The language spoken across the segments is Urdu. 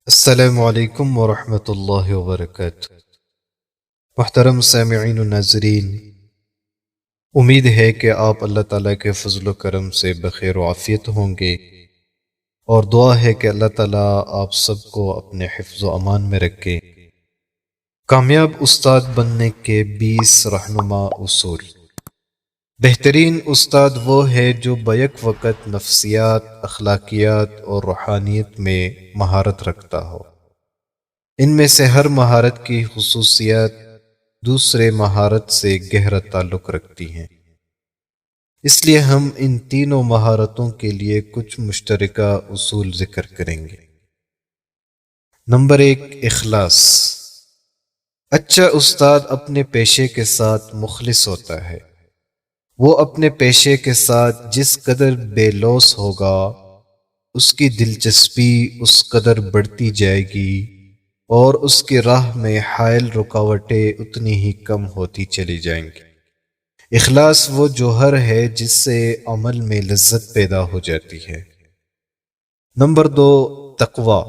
السلام علیکم ورحمۃ اللہ وبرکاتہ۔ محترم سامعین و ناظرین، امید ہے کہ آپ اللہ تعالیٰ کے فضل و کرم سے بخیر و عافیت ہوں گے، اور دعا ہے کہ اللہ تعالیٰ آپ سب کو اپنے حفظ و امان میں رکھے۔ کامیاب استاد بننے کے 20 رہنما اصول۔ بہترین استاد وہ ہے جو بیک وقت نفسیات، اخلاقیات اور روحانیت میں مہارت رکھتا ہو۔ ان میں سے ہر مہارت کی خصوصیات دوسرے مہارت سے گہرا تعلق رکھتی ہیں، اس لیے ہم ان تینوں مہارتوں کے لیے کچھ مشترکہ اصول ذکر کریں گے۔ نمبر 1، اخلاص۔ اچھا استاد اپنے پیشے کے ساتھ مخلص ہوتا ہے۔ وہ اپنے پیشے کے ساتھ جس قدر بے لوث ہوگا، اس کی دلچسپی اس قدر بڑھتی جائے گی، اور اس کی راہ میں حائل رکاوٹیں اتنی ہی کم ہوتی چلی جائیں گی۔ اخلاص وہ جوہر ہے جس سے عمل میں لذت پیدا ہو جاتی ہے۔ نمبر 2، تقوی۔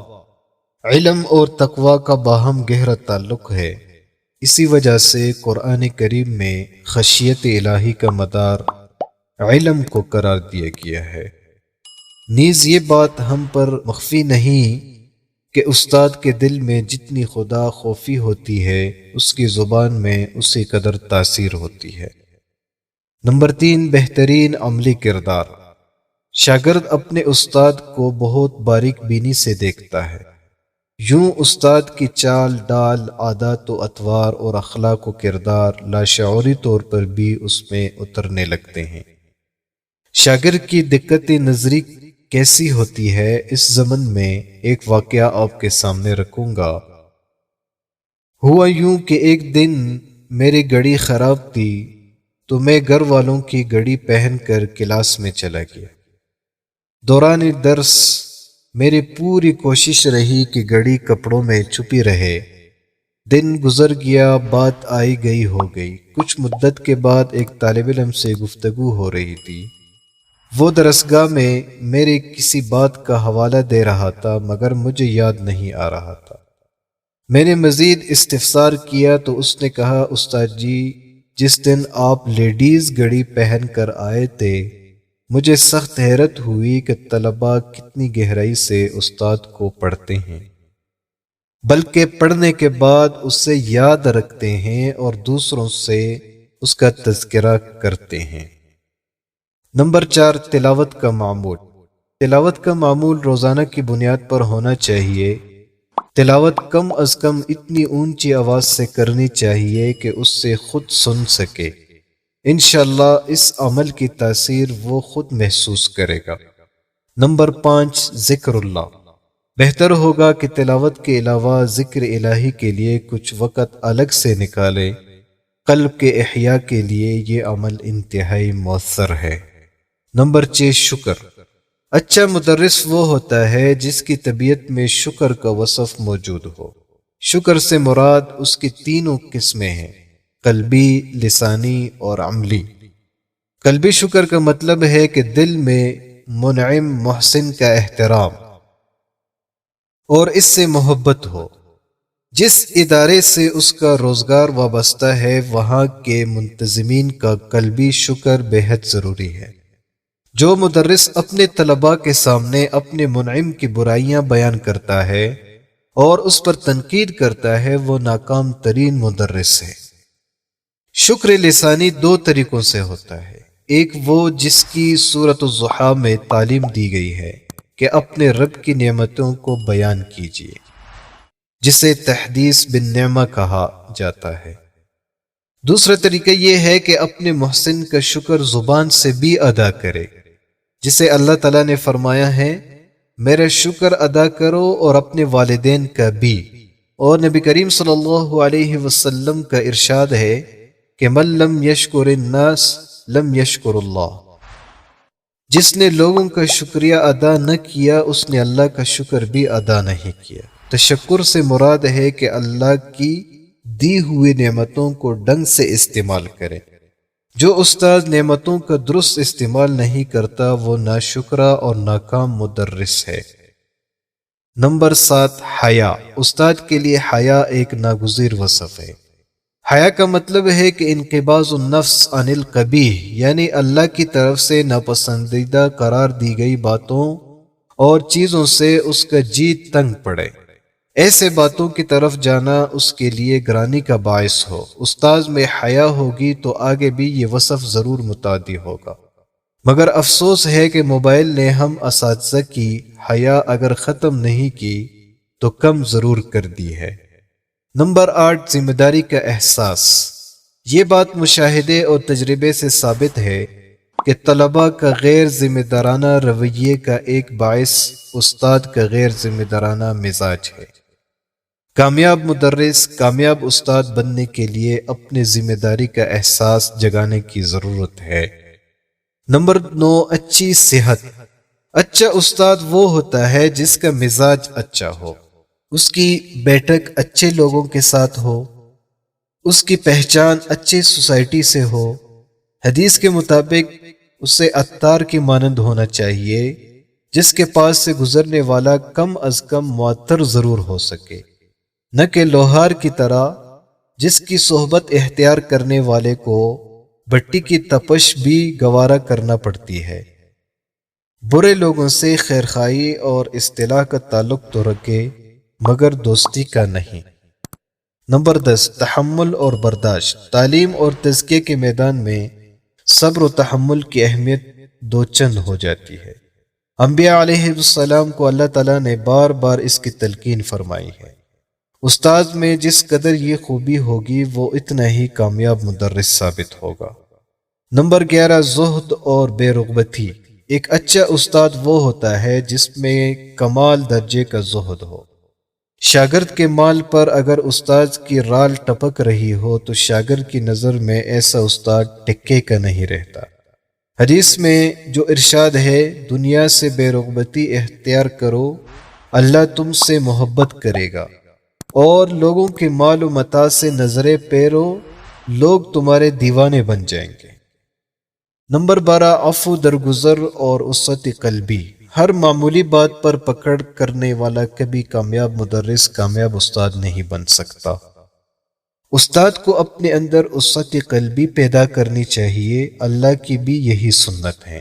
علم اور تقوی کا باہم گہرا تعلق ہے، اسی وجہ سے قرآن کریم میں خشیت الہی کا مدار علم کو قرار دیا گیا ہے۔ نیز یہ بات ہم پر مخفی نہیں کہ استاد کے دل میں جتنی خدا خوفی ہوتی ہے، اس کی زبان میں اسی قدر تاثیر ہوتی ہے۔ نمبر 3، بہترین عملی کردار۔ شاگرد اپنے استاد کو بہت باریک بینی سے دیکھتا ہے، یوں استاد کی چال ڈال، عادات و اطوار اور اخلاق و کردار لاشعوری طور پر بھی اس میں اترنے لگتے ہیں۔ شاگرد کی دقت نظری کیسی ہوتی ہے، اس ضمن میں ایک واقعہ آپ کے سامنے رکھوں گا۔ ہوا یوں کہ ایک دن میری گھڑی خراب تھی، تو میں گھر والوں کی گھڑی پہن کر کلاس میں چلا گیا۔ دوران درس میری پوری کوشش رہی کہ گھڑی کپڑوں میں چھپی رہے۔ دن گزر گیا، بات آئی گئی ہو گئی۔ کچھ مدت کے بعد ایک طالب علم سے گفتگو ہو رہی تھی۔ وہ درسگاہ میں میری کسی بات کا حوالہ دے رہا تھا، مگر مجھے یاد نہیں آ رہا تھا۔ میں نے مزید استفسار کیا تو اس نے کہا، استاد جی، جس دن آپ لیڈیز گھڑی پہن کر آئے تھے، مجھے سخت حیرت ہوئی کہ طلباء کتنی گہرائی سے استاد کو پڑھتے ہیں، بلکہ پڑھنے کے بعد اسے یاد رکھتے ہیں اور دوسروں سے اس کا تذکرہ کرتے ہیں۔ نمبر 4، تلاوت کا معمول۔ تلاوت کا معمول روزانہ کی بنیاد پر ہونا چاہیے۔ تلاوت کم از کم اتنی اونچی آواز سے کرنی چاہیے کہ اس سے خود سن سکے۔ انشاءاللہ اس عمل کی تاثیر وہ خود محسوس کرے گا۔ نمبر 5، ذکر اللہ۔ بہتر ہوگا کہ تلاوت کے علاوہ ذکر الہی کے لیے کچھ وقت الگ سے نکالیں۔ قلب کے احیاء کے لیے یہ عمل انتہائی مؤثر ہے۔ نمبر 6، شکر۔ اچھا مدرس وہ ہوتا ہے جس کی طبیعت میں شکر کا وصف موجود ہو۔ شکر سے مراد اس کی تینوں قسمیں ہیں، قلبی، لسانی اور عملی۔ قلبی شکر کا مطلب ہے کہ دل میں منعم محسن کا احترام اور اس سے محبت ہو۔ جس ادارے سے اس کا روزگار وابستہ ہے، وہاں کے منتظمین کا قلبی شکر بے حد ضروری ہے۔ جو مدرس اپنے طلباء کے سامنے اپنے منعم کی برائیاں بیان کرتا ہے اور اس پر تنقید کرتا ہے، وہ ناکام ترین مدرس ہے۔ شکر لسانی دو طریقوں سے ہوتا ہے۔ ایک وہ جس کی سورۃ الضحیٰ میں تعلیم دی گئی ہے کہ اپنے رب کی نعمتوں کو بیان کیجیے، جسے تحدیث بالنعمہ کہا جاتا ہے۔ دوسرا طریقہ یہ ہے کہ اپنے محسن کا شکر زبان سے بھی ادا کرے، جسے اللہ تعالیٰ نے فرمایا ہے، میرا شکر ادا کرو اور اپنے والدین کا بھی۔ اور نبی کریم صلی اللہ علیہ وسلم کا ارشاد ہے کہ من لم یشکر الناس لم یشکر اللہ۔ جس نے لوگوں کا شکریہ ادا نہ کیا، اس نے اللہ کا شکر بھی ادا نہیں کیا۔ تشکر سے مراد ہے کہ اللہ کی دی ہوئی نعمتوں کو ڈھنگ سے استعمال کرے۔ جو استاد نعمتوں کا درست استعمال نہیں کرتا، وہ ناشکرا اور ناکام مدرس ہے۔ نمبر 7، حیا۔ استاد کے لیے حیا ایک ناگزیر وصف ہے۔ حیا کا مطلب ہے کہ انقباض النفس عن القبیح، یعنی اللہ کی طرف سے ناپسندیدہ قرار دی گئی باتوں اور چیزوں سے اس کا جی تنگ پڑے۔ ایسے باتوں کی طرف جانا اس کے لیے گرانی کا باعث ہو۔ استاذ میں حیا ہوگی تو آگے بھی یہ وصف ضرور متعدی ہوگا، مگر افسوس ہے کہ موبائل نے ہم اساتذہ کی حیا اگر ختم نہیں کی تو کم ضرور کر دی ہے۔ نمبر 8، ذمہ داری کا احساس۔ یہ بات مشاہدے اور تجربے سے ثابت ہے کہ طلباء کا غیر ذمہ دارانہ رویے کا ایک باعث استاد کا غیر ذمہ دارانہ مزاج ہے۔ کامیاب مدرس، کامیاب استاد بننے کے لیے اپنے ذمہ داری کا احساس جگانے کی ضرورت ہے۔ نمبر 9، اچھی صحت۔ اچھا استاد وہ ہوتا ہے جس کا مزاج اچھا ہو، اس کی بیٹھک اچھے لوگوں کے ساتھ ہو، اس کی پہچان اچھی سوسائٹی سے ہو۔ حدیث کے مطابق اسے عطار کی مانند ہونا چاہیے، جس کے پاس سے گزرنے والا کم از کم معطر ضرور ہو سکے، نہ کہ لوہار کی طرح جس کی صحبت اختیار کرنے والے کو بٹی کی تپش بھی گوارا کرنا پڑتی ہے۔ برے لوگوں سے خیرخواہی اور اصطلاح کا تعلق تو رکھے مگر دوستی کا نہیں۔ نمبر 10، تحمل اور برداشت۔ تعلیم اور تزکیے کے میدان میں صبر و تحمل کی اہمیت دو چند ہو جاتی ہے۔ انبیاء علیہ السلام کو اللہ تعالیٰ نے بار بار اس کی تلقین فرمائی ہے۔ استاد میں جس قدر یہ خوبی ہوگی وہ اتنا ہی کامیاب مدرس ثابت ہوگا۔ نمبر 11، زہد اور بے رغبتی۔ ایک اچھا استاد وہ ہوتا ہے جس میں کمال درجے کا زہد ہو۔ شاگرد کے مال پر اگر استاد کی رال ٹپک رہی ہو تو شاگرد کی نظر میں ایسا استاد ٹکے کا نہیں رہتا۔ حدیث میں جو ارشاد ہے، دنیا سے بے رغبتی اختیار کرو، اللہ تم سے محبت کرے گا، اور لوگوں کے مال و متاع سے نظریں پھیرو، لوگ تمہارے دیوانے بن جائیں گے۔ نمبر 12، عفو درگزر اور وسعت قلبی۔ ہر معمولی بات پر پکڑ کرنے والا کبھی کامیاب مدرس، کامیاب استاد نہیں بن سکتا۔ استاد کو اپنے اندر وسعت قلبی پیدا کرنی چاہیے، اللہ کی بھی یہی سنت ہے۔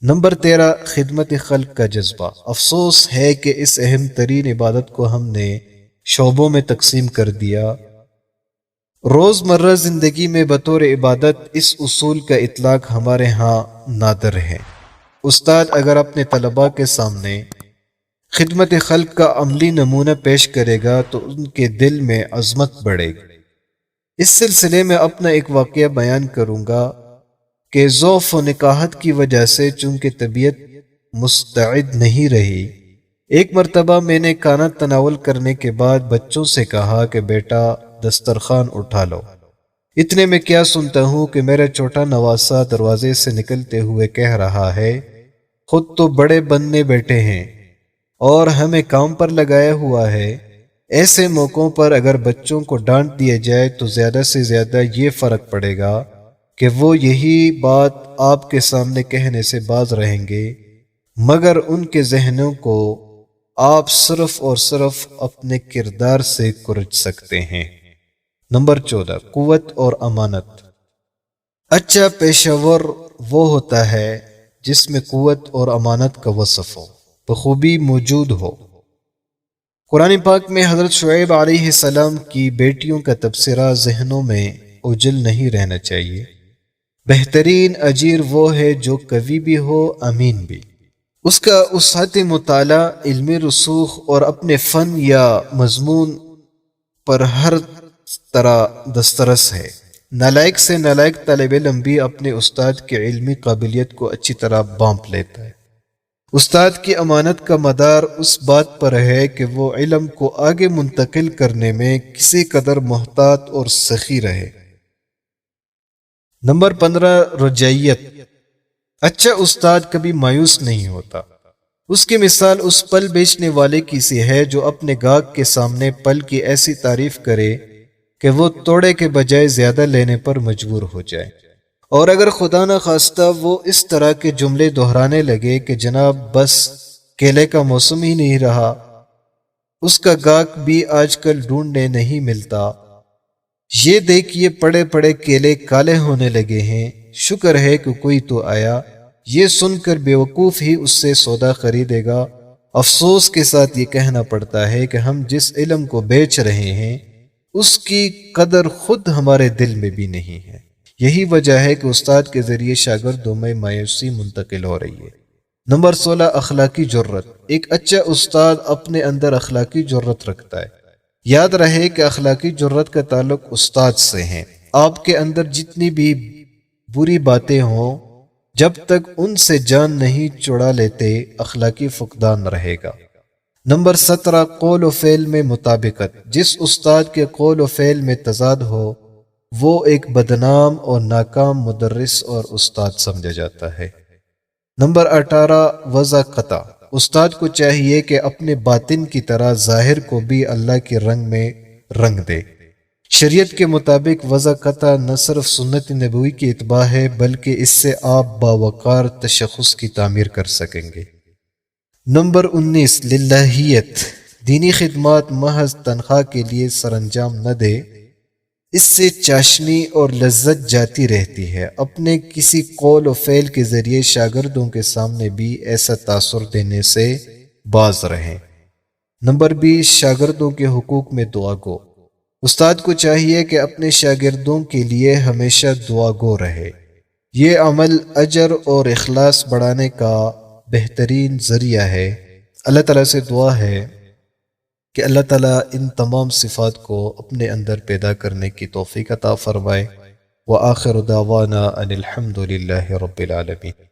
نمبر 13، خدمت خلق کا جذبہ۔ افسوس ہے کہ اس اہم ترین عبادت کو ہم نے شعبوں میں تقسیم کر دیا۔ روزمرہ زندگی میں بطور عبادت اس اصول کا اطلاق ہمارے ہاں نادر ہے۔ استاد اگر اپنے طلباء کے سامنے خدمت خلق کا عملی نمونہ پیش کرے گا تو ان کے دل میں عظمت بڑھے گی۔ اس سلسلے میں اپنا ایک واقعہ بیان کروں گا کہ ضعف و نکاہت کی وجہ سے چونکہ طبیعت مستعد نہیں رہی، ایک مرتبہ میں نے کھانا تناول کرنے کے بعد بچوں سے کہا کہ بیٹا دسترخوان اٹھا لو۔ اتنے میں کیا سنتا ہوں کہ میرا چھوٹا نواسہ دروازے سے نکلتے ہوئے کہہ رہا ہے، خود تو بڑے بننے بیٹھے ہیں اور ہمیں کام پر لگایا ہوا ہے۔ ایسے موقعوں پر اگر بچوں کو ڈانٹ دیا جائے تو زیادہ سے زیادہ یہ فرق پڑے گا کہ وہ یہی بات آپ کے سامنے کہنے سے باز رہیں گے، مگر ان کے ذہنوں کو آپ صرف اور صرف اپنے کردار سے کچل سکتے ہیں۔ نمبر 14، قوت اور امانت۔ اچھا پیشہ ور وہ ہوتا ہے جس میں قوت اور امانت کا وصف ہو، بخوبی موجود ہو۔ قرآن پاک میں حضرت شعیب علیہ السلام کی بیٹیوں کا تبصرہ ذہنوں میں اوجھل نہیں رہنا چاہیے۔ بہترین اجیر وہ ہے جو قوی بھی ہو، امین بھی۔ اس کا وسعت مطالعہ، علمی رسوخ اور اپنے فن یا مضمون پر ہر طرح دسترس ہے۔ نالائق سے نالائق طالب علم بھی اپنے استاد کی علمی قابلیت کو اچھی طرح بانپ لیتا ہے۔ استاد کی امانت کا مدار اس بات پر ہے کہ وہ علم کو آگے منتقل کرنے میں کسی قدر محتاط اور سخی رہے۔ نمبر 15، رجعیت۔ اچھا استاد کبھی مایوس نہیں ہوتا۔ اس کی مثال اس پل بیچنے والے کی سی ہے جو اپنے گاہک کے سامنے پل کی ایسی تعریف کرے کہ وہ توڑے کے بجائے زیادہ لینے پر مجبور ہو جائے، اور اگر خدا نہ خواستہ وہ اس طرح کے جملے دہرانے لگے کہ جناب بس کیلے کا موسم ہی نہیں رہا، اس کا گاہک بھی آج کل ڈھونڈنے نہیں ملتا۔ یہ دیکھیے پڑے پڑے کیلے کالے ہونے لگے ہیں، شکر ہے کہ کوئی تو آیا۔ یہ سن کر بیوقوف ہی اس سے سودا خریدے گا۔ افسوس کے ساتھ یہ کہنا پڑتا ہے کہ ہم جس علم کو بیچ رہے ہیں اس کی قدر خود ہمارے دل میں بھی نہیں ہے۔ یہی وجہ ہے کہ استاد کے ذریعے شاگردوں میں مایوسی منتقل ہو رہی ہے۔ نمبر 16، اخلاقی جرت۔ ایک اچھا استاد اپنے اندر اخلاقی جرت رکھتا ہے۔ یاد رہے کہ اخلاقی جرت کا تعلق استاد سے ہے۔ آپ کے اندر جتنی بھی بری باتیں ہوں، جب تک ان سے جان نہیں چھڑا لیتے، اخلاقی فقدان رہے گا۔ نمبر 17، قول و فعل میں مطابقت۔ جس استاد کے قول و فعل میں تضاد ہو وہ ایک بدنام اور ناکام مدرس اور استاد سمجھا جاتا ہے۔ نمبر 18، وضع قطع۔ استاد کو چاہیے کہ اپنے باطن کی طرح ظاہر کو بھی اللہ کے رنگ میں رنگ دے۔ شریعت کے مطابق وضع قطع نہ صرف سنت نبوی کی اتباع ہے بلکہ اس سے آپ باوقار تشخص کی تعمیر کر سکیں گے۔ نمبر 19، للہیت۔ دینی خدمات محض تنخواہ کے لیے سر انجام نہ دے، اس سے چاشنی اور لذت جاتی رہتی ہے۔ اپنے کسی قول و فعل کے ذریعے شاگردوں کے سامنے بھی ایسا تاثر دینے سے باز رہیں۔ نمبر 20، شاگردوں کے حقوق میں دعا گو۔ استاد کو چاہیے کہ اپنے شاگردوں کے لیے ہمیشہ دعا گو رہے۔ یہ عمل اجر اور اخلاص بڑھانے کا بہترین ذریعہ ہے۔ اللہ تعالیٰ سے دعا ہے کہ اللہ تعالیٰ ان تمام صفات کو اپنے اندر پیدا کرنے کی توفیق عطا فرمائے۔ وآخر دعوانا ان الحمد للہ رب العالمین۔